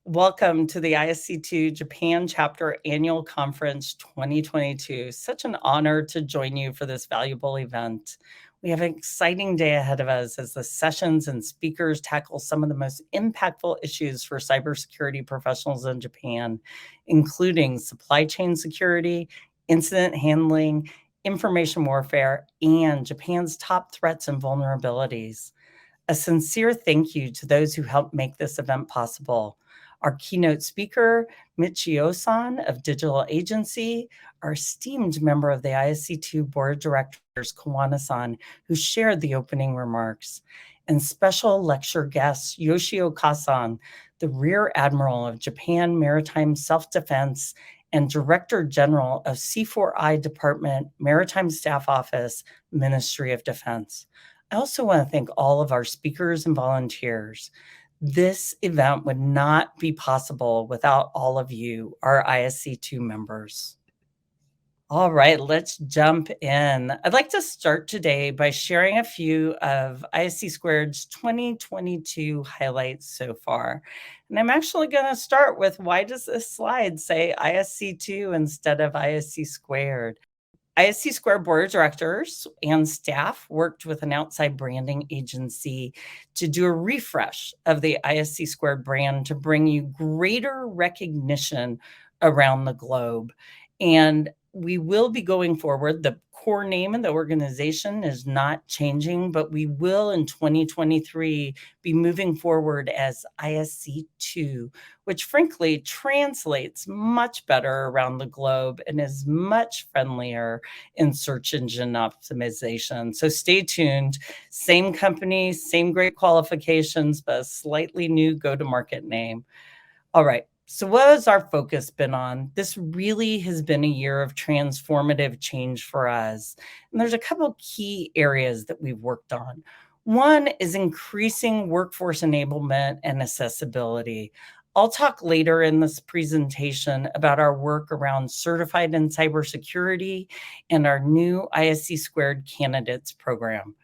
Welcome to the ISC2 Japan Chapter Annual Conference 2022. Such an honor to join you for this valuable event. We have an exciting day ahead of us as the sessions and speakers tackle some of the most impactful issues for cybersecurity professionals in Japan, including supply chain security, incident handling, information warfare, and Japan's top threats and vulnerabilities. A sincere thank you to those who helped make this event possible. Our keynote speaker, Michio-san of Digital Agency, our esteemed member of the ISC2 Board of Directors, Kawana-san, who shared the opening remarks, and special lecture guest, Yoshio Kasan, the Rear Admiral of Japan Maritime Self-Defense and Director General of C4I Department, Maritime Staff Office, Ministry of Defense. I also want to thank all of our speakers and volunteers. This event would not be possible without all of you, our ISC2 members. All right, let's jump in. I'd like to start today by sharing a few of ISC Squared's 2022 highlights so far. And I'm actually going to start with, why does this slide say ISC2 instead of ISC Squared? ISC Square Board of Directors and staff worked with an outside branding agency to do a refresh of the ISC Squared brand to bring you greater recognition around the globe. And we will be going forward. The core name of the organization is not changing, but we will in 2023 be moving forward as ISC2, which frankly translates much better around the globe and is much friendlier in search engine optimization. So stay tuned. Same company, same great qualifications, but a slightly new go-to-market name. All right. So what has our focus been on? This really has been a year of transformative change for us. And there's a couple key areas that we've worked on. One is increasing workforce enablement and accessibility. I'll talk later in this presentation about our work around certified in cybersecurity and our new ISC Squared Candidates program.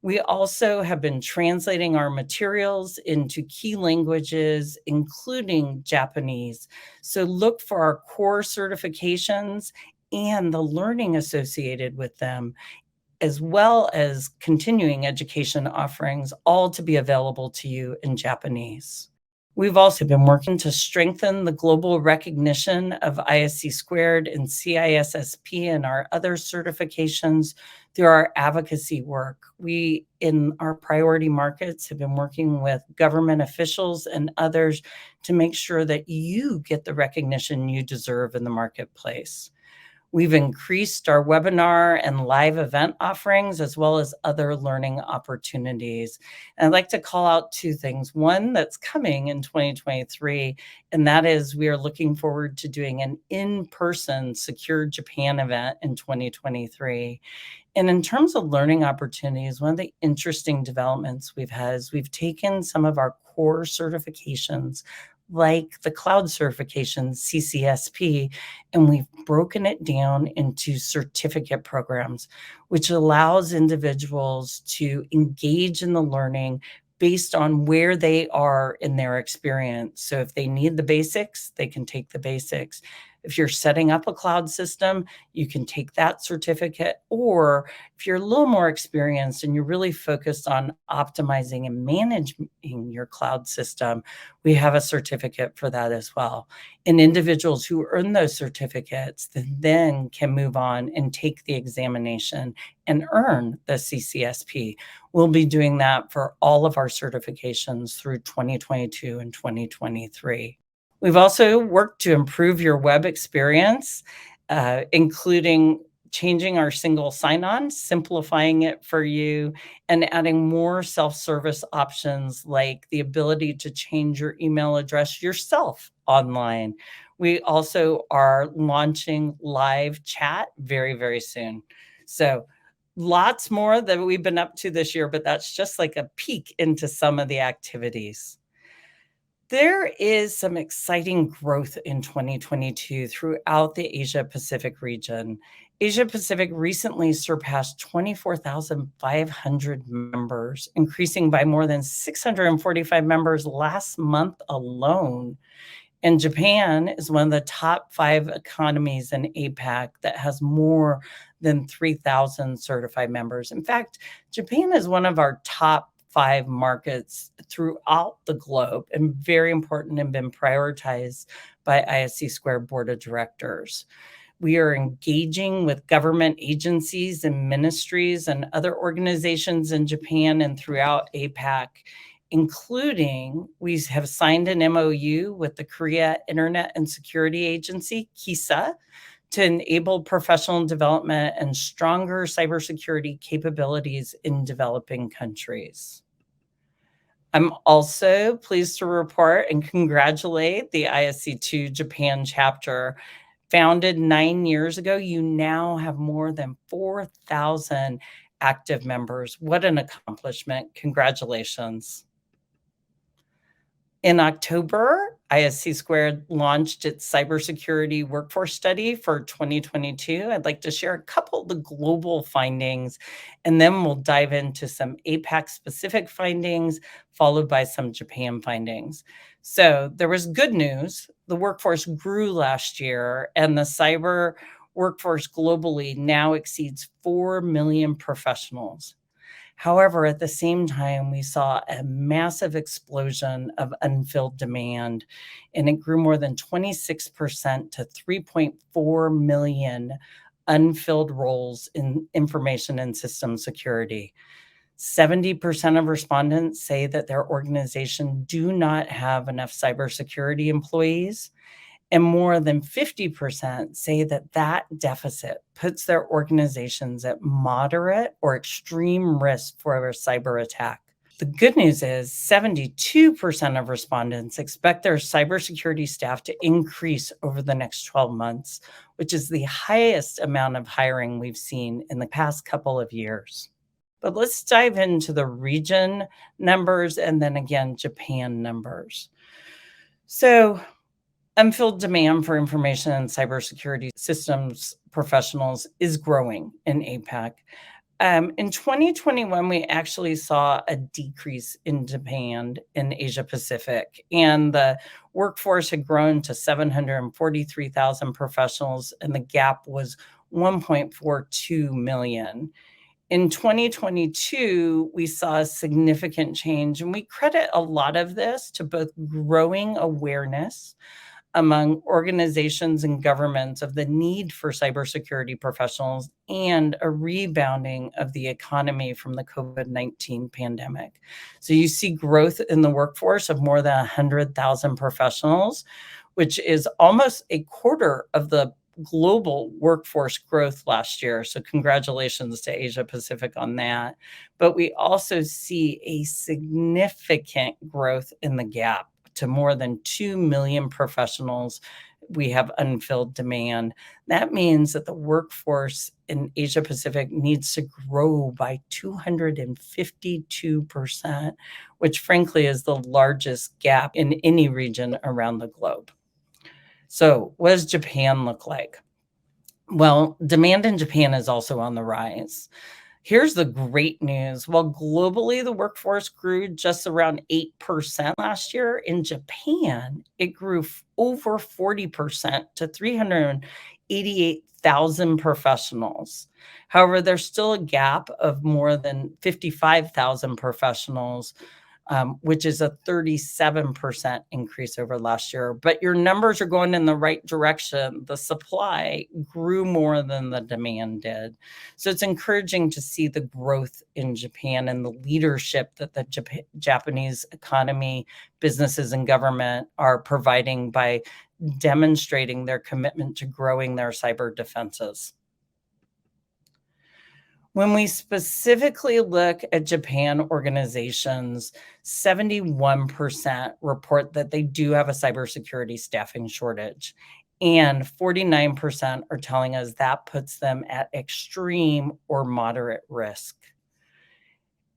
We also have been translating our materials into key languages, including Japanese. So look for our core certifications and the learning associated with them, as well as continuing education offerings, all to be available to you in Japanese. We've also been working to strengthen the global recognition of ISC Squared and CISSP and our other certifications through our advocacy work. We, in our priority markets, have been working with government officials and others to make sure that you get the recognition you deserve in the marketplace. We've increased our webinar and live event offerings, as well as other learning opportunities. And I'd like to call out two things. One that's coming in 2023, and that is we are looking forward to doing an in-person Secure Japan event in 2023. And in terms of learning opportunities, one of the interesting developments we've had is we've taken some of our core certifications, like the cloud certification, CCSP, and we've broken it down into certificate programs, which allows individuals to engage in the learning based on where they are in their experience. So if they need the basics, they can take the basics. If you're setting up a cloud system, you can take that certificate. Or if you're a little more experienced and you're really focused on optimizing and managing your cloud system, we have a certificate for that as well. And individuals who earn those certificates then can move on and take the examination and earn the CCSP. We'll be doing that for all of our certifications through 2022 and 2023. We've also worked to improve your web experience, including changing our single sign-on, simplifying it for you, and adding more self-service options like the ability to change your email address yourself online. We also are launching live chat very, very soon. So lots more that we've been up to this year, but that's just like a peek into some of the activities. There is some exciting growth in 2022 throughout the Asia Pacific region. Asia Pacific recently surpassed 24,500 members, increasing by more than 645 members last month alone. And Japan is one of the top 5 economies in APAC that has more than 3,000 certified members. In fact, Japan is one of our top 5 markets throughout the globe and very important and been prioritized by ISC Squared Board of Directors. We are engaging with government agencies and ministries and other organizations in Japan and throughout APAC, including we have signed an MOU with the Korea Internet and Security Agency, KISA, to enable professional development and stronger cybersecurity capabilities in developing countries. I'm also pleased to report and congratulate the ISC2 Japan chapter. Founded 9 years ago, you now have more than 4,000 active members. What an accomplishment. Congratulations. In October, ISC Squared launched its cybersecurity workforce study for 2022. I'd like to share a couple of the global findings, and then we'll dive into some APAC specific findings, followed by some Japan findings. So there was good news. The workforce grew last year, and the cyber workforce globally now exceeds 4 million professionals. However, at the same time, we saw a massive explosion of unfilled demand, and it grew more than 26% to 3.4 million unfilled roles in information and system security. 70% of respondents say that their organization do not have enough cybersecurity employees, and more than 50% say that that deficit puts their organizations at moderate or extreme risk for a cyber attack. The good news is 72% of respondents expect their cybersecurity staff to increase over the next 12 months, which is the highest amount of hiring we've seen in the past couple of years. But let's dive into the region numbers and then again, Japan numbers. So unfilled demand for information and cybersecurity systems professionals is growing in APAC. In 2021, we actually saw a decrease in demand in Asia Pacific, and the workforce had grown to 743,000 professionals, and the gap was 1.42 million. In 2022, we saw a significant change, and we credit a lot of this to both growing awareness among organizations and governments of the need for cybersecurity professionals and a rebounding of the economy from the COVID-19 pandemic. So you see growth in the workforce of more than 100,000 professionals, which is almost a quarter of the global workforce growth last year. So congratulations to Asia Pacific on that. But we also see a significant growth in the gap to more than 2 million professionals. We have unfilled demand. That means that the workforce in Asia Pacific needs to grow by 252%, which frankly is the largest gap in any region around the globe. So what does Japan look like? Well, demand in Japan is also on the rise. Here's the great news. While globally the workforce grew just around 8% last year, in Japan, it grew over 40% to 388,000 professionals. However, there's still a gap of more than 55,000 professionals, which is a 37% increase over last year. But your numbers are going in the right direction. The supply grew more than the demand did. So it's encouraging to see the growth in Japan and the leadership that the Japanese economy, businesses, and government are providing by demonstrating their commitment to growing their cyber defenses. When we specifically look at Japan organizations, 71% report that they do have a cybersecurity staffing shortage, and 49% are telling us that puts them at extreme or moderate risk.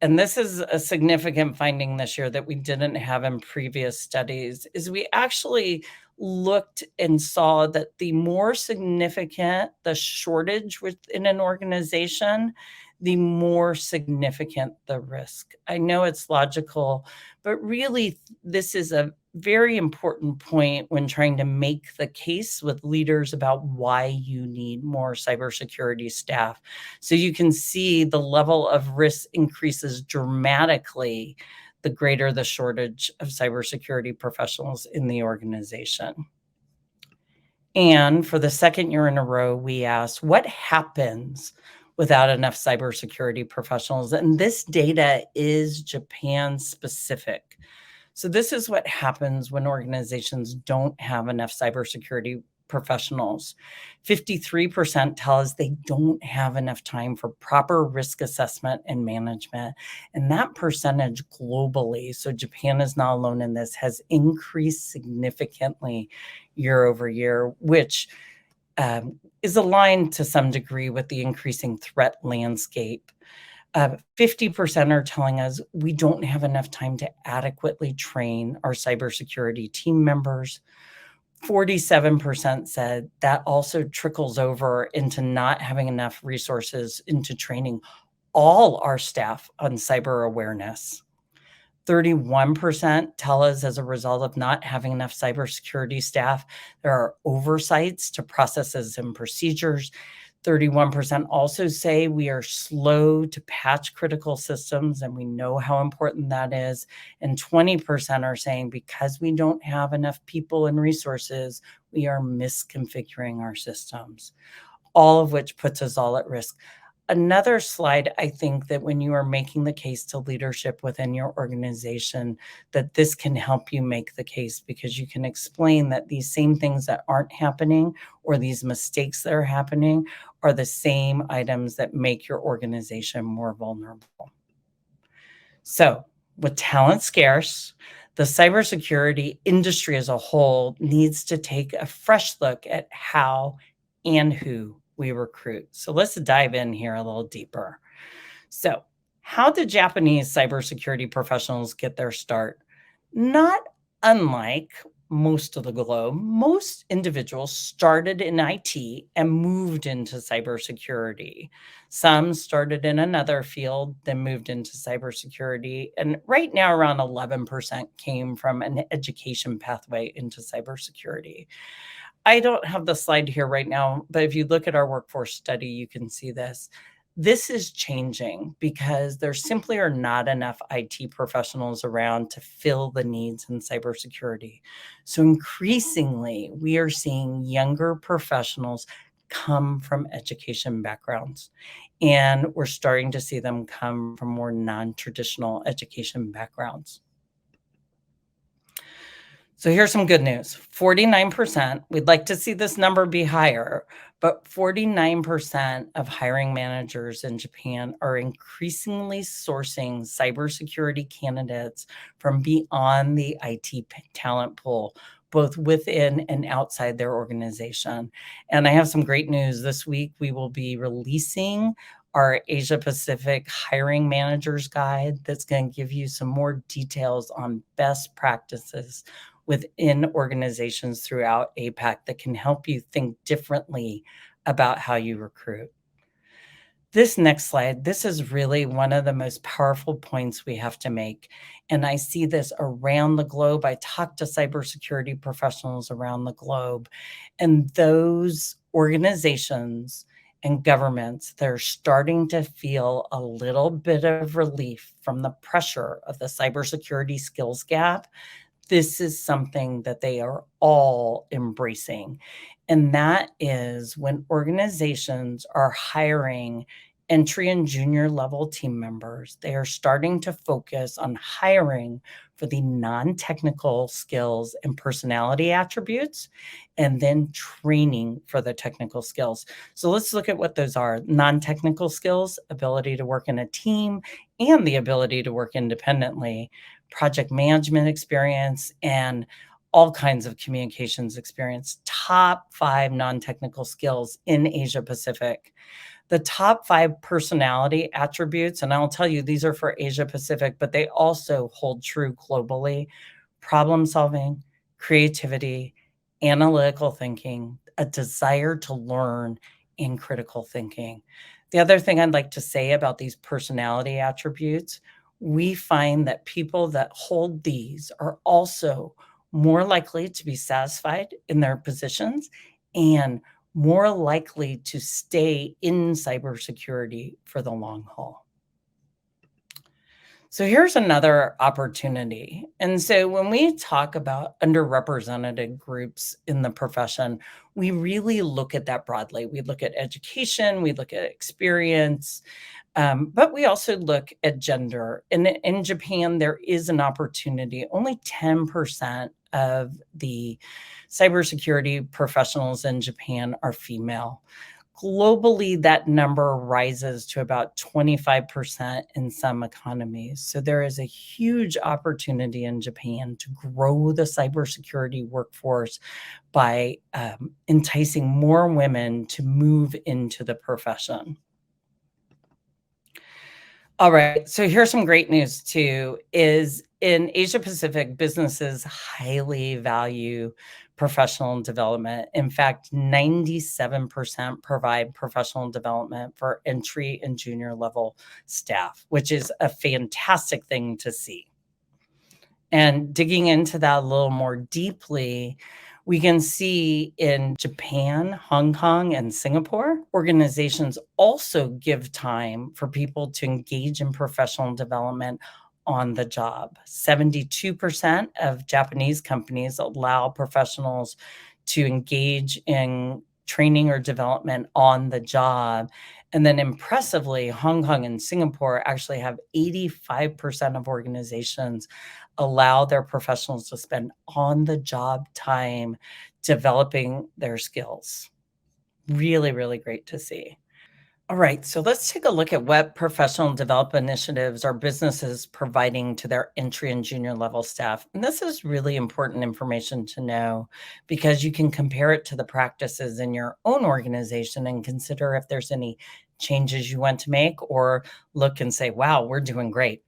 And this is a significant finding this year that we didn't have in previous studies, is we actually looked and saw that the more significant the shortage within an organization, the more significant the risk. I know it's logical, but really, this is a very important point when trying to make the case with leaders about why you need more cybersecurity staff. So you can see the level of risk increases dramatically the greater the shortage of cybersecurity professionals in the organization. And for the second year in a row, we asked, what happens without enough cybersecurity professionals? And this data is Japan specific. So this is what happens when organizations don't have enough cybersecurity professionals. 53% tell us they don't have enough time for proper risk assessment and management. And that percentage globally, so Japan is not alone in this, has increased significantly year over year, which is aligned to some degree with the increasing threat landscape. 50% are telling us we don't have enough time to adequately train our cybersecurity team members. 47% said that also trickles over into not having enough resources into training all our staff on cyber awareness. 31% tell us as a result of not having enough cybersecurity staff, there are oversights to processes and procedures. 31% also say we are slow to patch critical systems, and we know how important that is. And 20% are saying because we don't have enough people and resources, we are misconfiguring our systems, all of which puts us all at risk. Another slide, I think that when you are making the case to leadership within your organization, that this can help you make the case because you can explain that these same things that aren't happening or these mistakes that are happening are the same items that make your organization more vulnerable. So, with talent scarce, the cybersecurity industry as a whole needs to take a fresh look at how and who we recruit. So let's dive in here a little deeper. So, how did Japanese cybersecurity professionals get their start? Not unlike most of the globe, most individuals started in IT and moved into cybersecurity. Some started in another field, then moved into cybersecurity. And right now, around 11% came from an education pathway into cybersecurity. I don't have the slide here right now, but if you look at our workforce study, you can see this. This is changing because there simply are not enough IT professionals around to fill the needs in cybersecurity. So increasingly, we are seeing younger professionals come from education backgrounds, and we're starting to see them come from more non-traditional education backgrounds. So here's some good news. 49%, we'd like to see this number be higher, but 49% of hiring managers in Japan are increasingly sourcing cybersecurity candidates from beyond the IT talent pool, both within and outside their organization. And I have some great news. This week, we will be releasing our Asia Pacific Hiring Managers Guide that's going to give you some more details on best practices within organizations throughout APAC that can help you think differently about how you recruit. This next slide, this is really one of the most powerful points we have to make. And I see this around the globe. I talk to cybersecurity professionals around the globe, and those organizations and governments, they're starting to feel a little bit of relief from the pressure of the cybersecurity skills gap. This is something that they are all embracing. And that is when organizations are hiring entry and junior level team members, they are starting to focus on hiring for the non-technical skills and personality attributes, and then training for the technical skills. So let's look at what those are. Non-technical skills, ability to work in a team, and the ability to work independently, project management experience, and all kinds of communications experience. Top 5 non-technical skills in Asia Pacific. The top 5 personality attributes, and I'll tell you, these are for Asia Pacific, but they also hold true globally: problem solving, creativity, analytical thinking, a desire to learn, and critical thinking. The other thing I'd like to say about these personality attributes, we find that people that hold these are also more likely to be satisfied in their positions and more likely to stay in cybersecurity for the long haul. So here's another opportunity. And so when we talk about underrepresented groups in the profession, we really look at that broadly. We look at education, we look at experience, but we also look at gender. And in Japan, there is an opportunity. Only 10% of the cybersecurity professionals in Japan are female. Globally, that number rises to about 25% in some economies. So there is a huge opportunity in Japan to grow the cybersecurity workforce by enticing more women to move into the profession. All right. So here's some great news too, is in Asia Pacific, businesses highly value professional development. In fact, 97% provide professional development for entry and junior level staff, which is a fantastic thing to see. And digging into that a little more deeply, we can see in Japan, Hong Kong, and Singapore, organizations also give time for people to engage in professional development on the job. 72% of Japanese companies allow professionals to engage in training or development on the job. And then impressively, Hong Kong and Singapore actually have 85% of organizations allow their professionals to spend on the job time developing their skills. Really, really great to see. All right, so let's take a look at what professional development initiatives are businesses providing to their entry and junior level staff. And this is really important information to know because you can compare it to the practices in your own organization and consider if there's any changes you want to make or look and say, wow, we're doing great.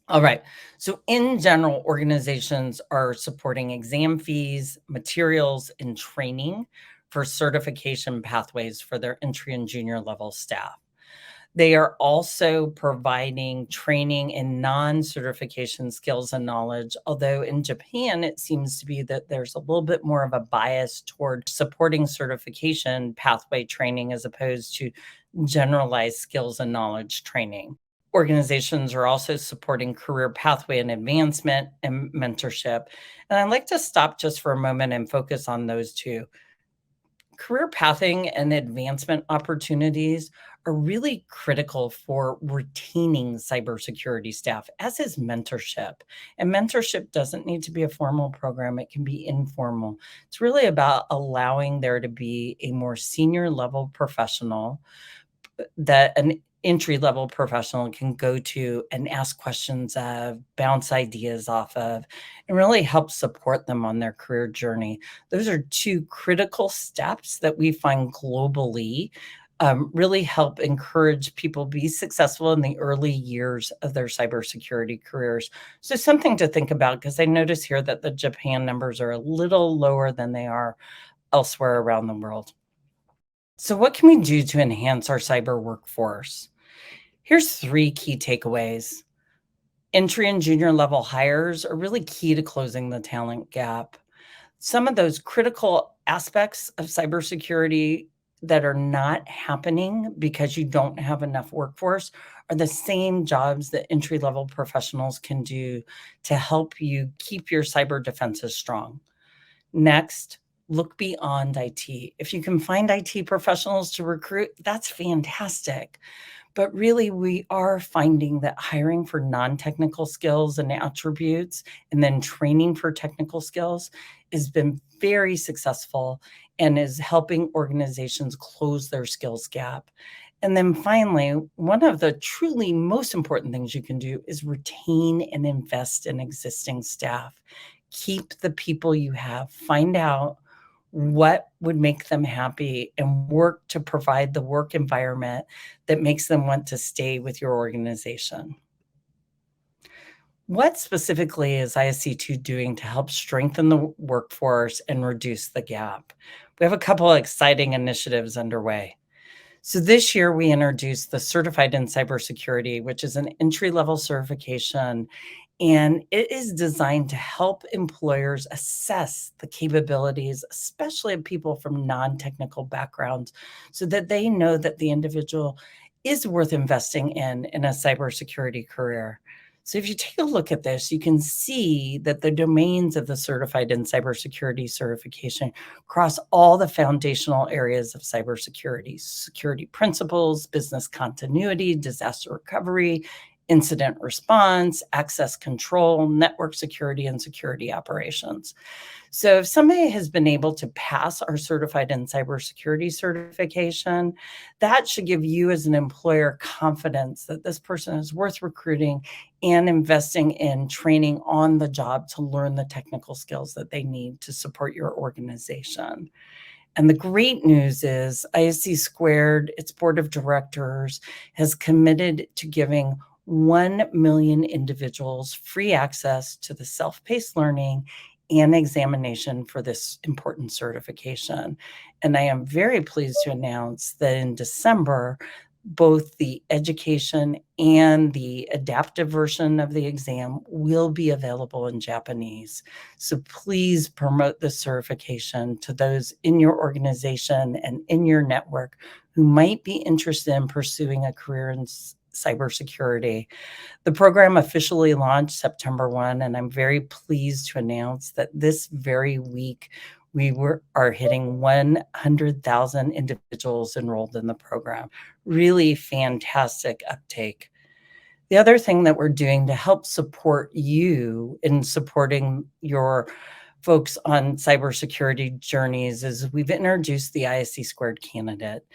All right. So, in general, organizations are supporting exam fees, materials, and training for certification pathways for their entry and junior level staff. They are also providing training in non certification skills and knowledge. Although in Japan, it seems to be that there's a little bit more of a bias toward supporting certification pathway training as opposed to generalized skills and knowledge training. Organizations are also supporting career pathway and advancement and mentorship. And I'd like to stop just for a moment and focus on those two. Career pathing and advancement opportunities are really critical for retaining cybersecurity staff, as is mentorship. And mentorship doesn't need to be a formal program, it can be informal. It's really about allowing there to be a more senior level professional that an entry level professional can go to and ask questions of, bounce ideas off of, and really help support them on their career journey. Those are two critical steps that we find globally really help encourage people be successful in the early years of their cybersecurity careers. So something to think about because I notice here that the Japan numbers are a little lower than they are elsewhere around the world. So, what can we do to enhance our cyber workforce? Here's three key takeaways. Entry and junior level hires are really key to closing the talent gap. Some of those critical aspects of cybersecurity that are not happening because you don't have enough workforce are the same jobs that entry level professionals can do to help you keep your cyber defenses strong. Next, look beyond IT. If you can find IT professionals to recruit, that's fantastic. But really, we are finding that hiring for non-technical skills and attributes and then training for technical skills has been very successful and is helping organizations close their skills gap. And then finally, one of the truly most important things you can do is retain and invest in existing staff. Keep the people you have, find out what would make them happy and work to provide the work environment that makes them want to stay with your organization. What specifically is ISC2 doing to help strengthen the workforce and reduce the gap? We have a couple of exciting initiatives underway. So this year we introduced the Certified in Cybersecurity, which is an entry-level certification, and it is designed to help employers assess the capabilities, especially of people from non-technical backgrounds, so that they know that the individual is worth investing in a cybersecurity career. So if you take a look at this, you can see that the domains of the Certified in Cybersecurity certification across all the foundational areas of cybersecurity: security principles, business continuity, disaster recovery, incident response, access control, network security, and security operations. So if somebody has been able to pass our Certified in Cybersecurity certification, that should give you as an employer confidence that this person is worth recruiting and investing in training on the job to learn the technical skills that they need to support your organization. And the great news is ISC Squared, its board of directors, has committed to giving 1 million individuals free access to the self-paced learning and examination for this important certification. And I am very pleased to announce that in December, both the education and the adaptive version of the exam will be available in Japanese. So please promote the certification to those in your organization and in your network who might be interested in pursuing a career in cybersecurity. The program officially launched September 1, and I'm very pleased to announce that this very week are hitting 100,000 individuals enrolled in the program. Really fantastic uptake. The other thing that we're doing to help support you in supporting your folks on cybersecurity journeys is we've introduced the ISC Squared candidate.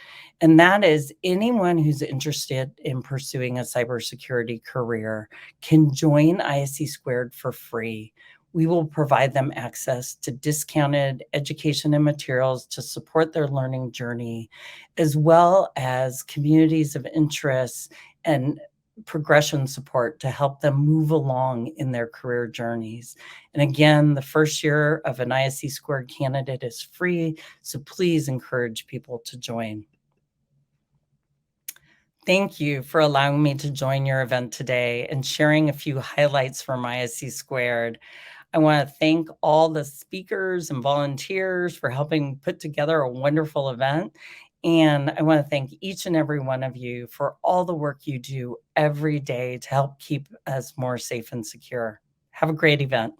And that is anyone who's interested in pursuing a cybersecurity career can join ISC Squared for free. We will provide them access to discounted education and materials to support their learning journey, as well as communities of interest and progression support to help them move along in their career journeys. And again, the first year of an ISC Squared candidate is free, so please encourage people to join. Thank you for allowing me to join your event today and sharing a few highlights from ISC Squared. I want to thank all the speakers and volunteers for helping put together a wonderful event. And I want to thank each and every one of you for all the work you do every day to help keep us more safe and secure. Have a great event.